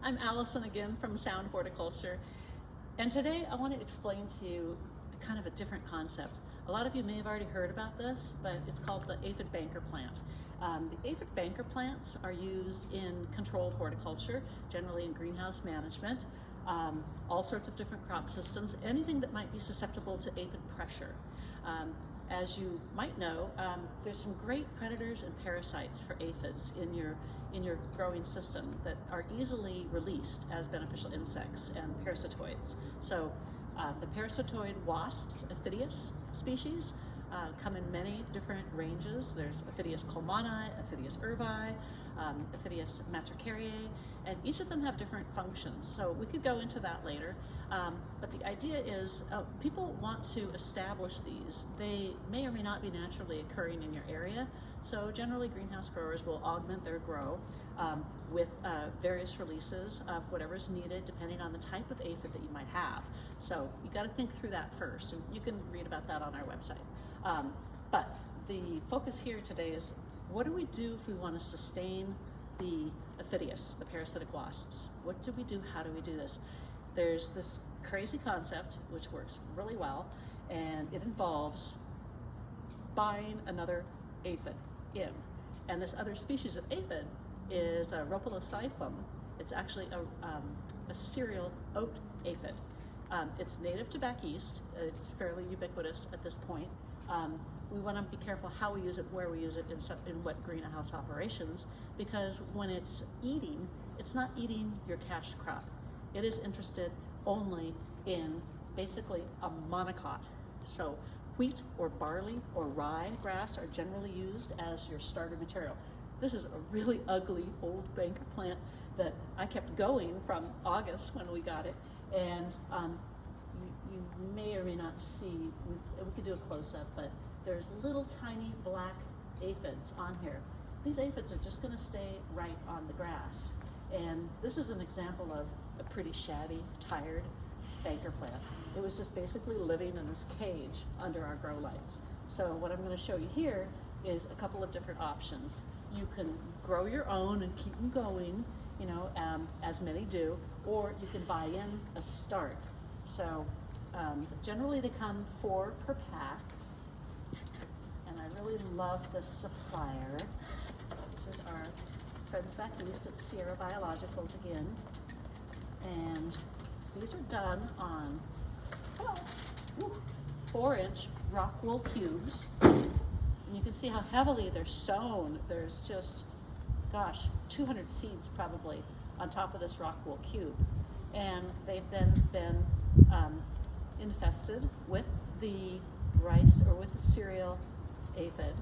I'm Allison again from Sound Horticulture, and today I want to explain to you kind of a different concept. A lot of you may have already heard about this, but it's called the aphid banker plant. The aphid banker plants are used in controlled horticulture, generally in greenhouse management, all sorts of different crop systems, anything that might be susceptible to aphid pressure. As you might know, there's some great predators and parasites for aphids in your growing system that are easily released as beneficial insects and parasitoids. So the parasitoid wasps, Aphidius species, come in many different ranges. There's Aphidius colmani, Aphidius urvi, Aphidius matricariae, and each of them have different functions. So we could go into that later. But the idea is people want to establish these. They may or may not be naturally occurring in your area. So generally greenhouse growers will augment their grow with various releases of whatever's needed depending on the type of aphid that you might have. So you got to think through that first, and you can read about that on our website. But the focus here today is, what do we do if we want to sustain the Aphidius, the parasitic wasps? What do we do? How do we do this? There's this crazy concept which works really well, and it involves buying another aphid in. And this other species of aphid is a Rhopalocyphum. It's actually a cereal oat aphid. It's native to back east. It's fairly ubiquitous at this point. We want to be careful how we use it, where we use it, in what greenhouse operations, because when it's eating, it's not eating your cash crop. It is interested only in basically a monocot. So wheat or barley or rye grass are generally used as your starter material. This is a really ugly old banker plant that I kept going from August when we got it, and you may or may not see, we could do a close-up, but there's little tiny black aphids on here. These aphids are just going to stay right on the grass. And this is an example of a pretty shabby, tired banker plant. It was just basically living in this cage under our grow lights. So what I'm going to show you here is a couple of different options. You can grow your own and keep them going, you know, as many do, or you can buy in a start. So generally they come 4 per pack, and I really love this supplier. This is our friends back east at Sierra Biologicals again, and these are done on 4-inch rock wool cubes, and you can see how heavily they're sown. There's just, gosh, 200 seeds probably on top of this rock wool cube, and they've then been infested with the rice or with the cereal aphid,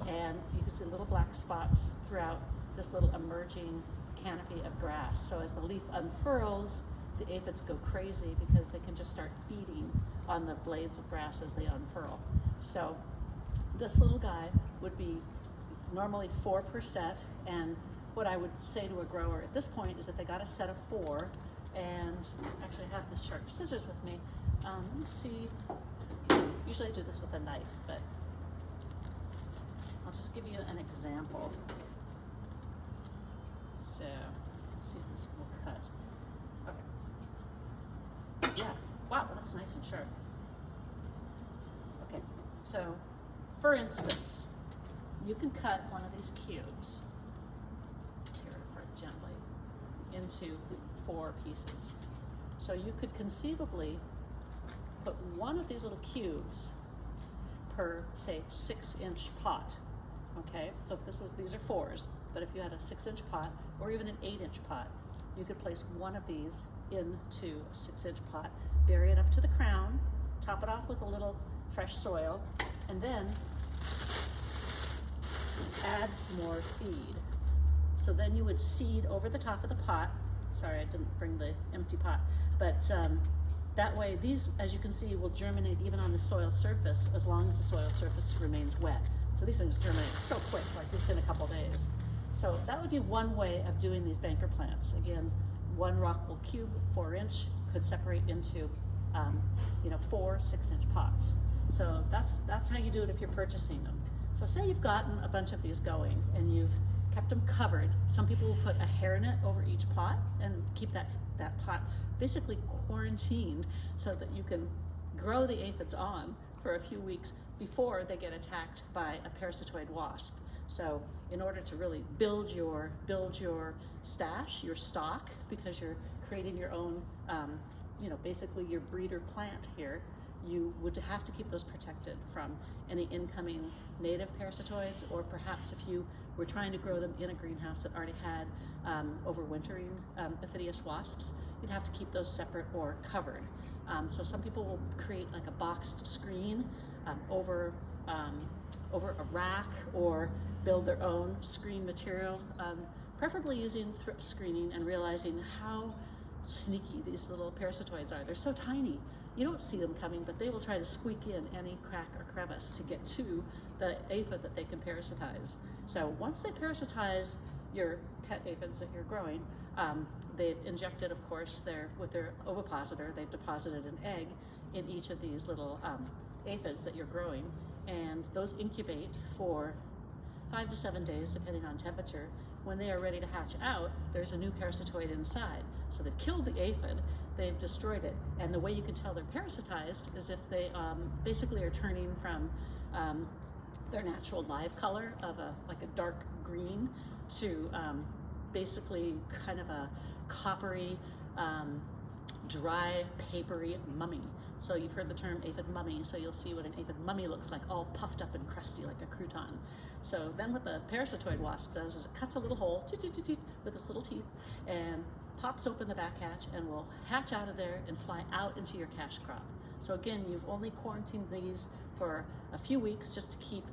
and you can see little black spots throughout this little emerging canopy of grass. So as the leaf unfurls, the aphids go crazy because they can just start feeding on the blades of grass as they unfurl. So this little guy would be normally 4 per set, and what I would say to a grower at this point is that they got a set of 4, and actually I have the sharp scissors with me. Let me see, usually I do this with a knife, but I'll just give you an example. So, let's see if this will cut. Okay. Yeah, wow, that's nice and sharp. Okay, so for instance, you can cut one of these cubes, tear it apart gently, into 4 pieces. So you could conceivably put one of these little cubes per, say, 6-inch pot. Okay, so if these are 4s, but if you had a 6-inch pot or even an 8-inch pot, you could place one of these into a 6-inch pot, bury it up to the crown, top it off with a little fresh soil, and then add some more seed. So then you would seed over the top of the pot. Sorry, I didn't bring the empty pot, but that way these, as you can see, will germinate even on the soil surface as long as the soil surface remains wet. So these things germinate so quick, like within a couple days. So that would be one way of doing these banker plants. Again, 1 rock wool cube, 4-inch, could separate into 4 6-inch pots. So that's how you do it if you're purchasing them. So say you've gotten a bunch of these going and you've kept them covered. Some people will put a hairnet over each pot and keep that pot basically quarantined so that you can grow the aphids on for a few weeks before they get attacked by a parasitoid wasp. So in order to really build your stash, your stock, because you're creating your own, basically your breeder plant here, you would have to keep those protected from any incoming native parasitoids, or perhaps if you were trying to grow them in a greenhouse that already had overwintering Aphidius wasps, you'd have to keep those separate or covered. So some people will create like a boxed screen over a rack, or build their own screen material, preferably using thrip screening and realizing how sneaky these little parasitoids are. They're so tiny. You don't see them coming, but they will try to squeak in any crack or crevice to get to the aphid that they can parasitize. So once they parasitize your pet aphids that you're growing, they've injected, of course, with their ovipositor, they've deposited an egg in each of these little aphids that you're growing, and those incubate for 5 to 7 days, depending on temperature. When they are ready to hatch out, there's a new parasitoid inside. So they've killed the aphid, they've destroyed it. And the way you can tell they're parasitized is if they basically are turning from their natural live color of like a dark green to basically kind of a coppery, dry, papery mummy. So you've heard the term aphid mummy, so you'll see what an aphid mummy looks like, all puffed up and crusty like a crouton. So then what the parasitoid wasp does is it cuts a little hole with its little teeth and pops open the back hatch and will hatch out of there and fly out into your cash crop. So again, you've only quarantined these for a few weeks just to keep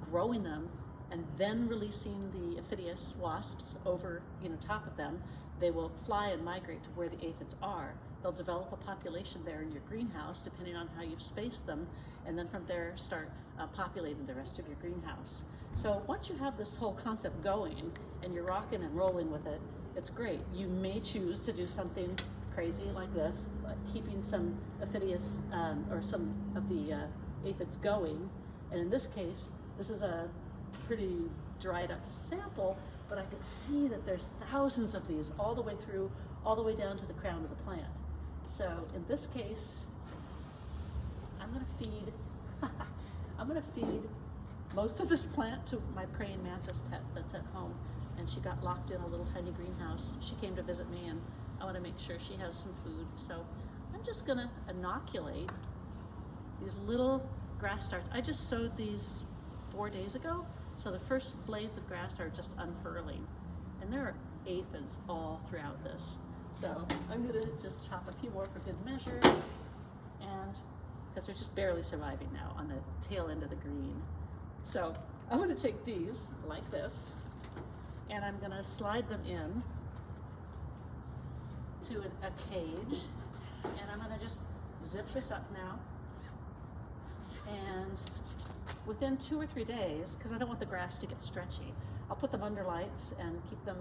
growing them, and then releasing the Aphidius wasps over top of them. They will fly and migrate to where the aphids are. They'll develop a population there in your greenhouse, depending on how you've spaced them, and then from there start populating the rest of your greenhouse. So once you have this whole concept going and you're rocking and rolling with it, it's great. You may choose to do something crazy like this, like keeping some Aphidius or some of the aphids going. And in this case, this is a pretty dried up sample, but I could see that there's thousands of these all the way through, all the way down to the crown of the plant. So in this case, I'm gonna feed most of this plant to my praying mantis pet that's at home, and she got locked in a little tiny greenhouse. She came to visit me, and I want to make sure she has some food. So I'm just gonna inoculate these little grass starts. I just sowed these 4 days ago, so the first blades of grass are just unfurling, and there are aphids all throughout this. So I'm gonna just chop a few more for good measure, and because they're just barely surviving now on the tail end of the green. So I'm gonna take these like this, and I'm gonna slide them in to a cage, and I'm gonna just zip this up now. And within 2 or 3 days, because I don't want the grass to get stretchy, I'll put them under lights and keep them,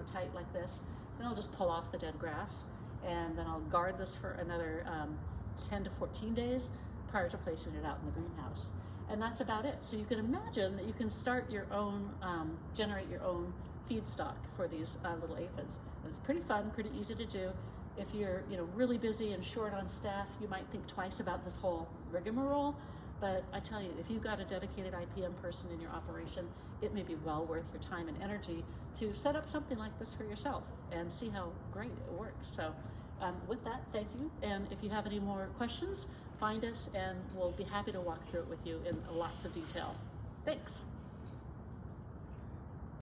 tight like this. Then I'll just pull off the dead grass, and then I'll guard this for another 10 to 14 days prior to placing it out in the greenhouse. And that's about it. So you can imagine that you can start your own, generate your own feedstock for these little aphids. And it's pretty fun, pretty easy to do. If you're really busy and short on staff, you might think twice about this whole rigmarole. But I tell you, if you've got a dedicated IPM person in your operation, it may be well worth your time and energy to set up something like this for yourself and see how great it works. So with that, thank you. And if you have any more questions, find us and we'll be happy to walk through it with you in lots of detail. Thanks.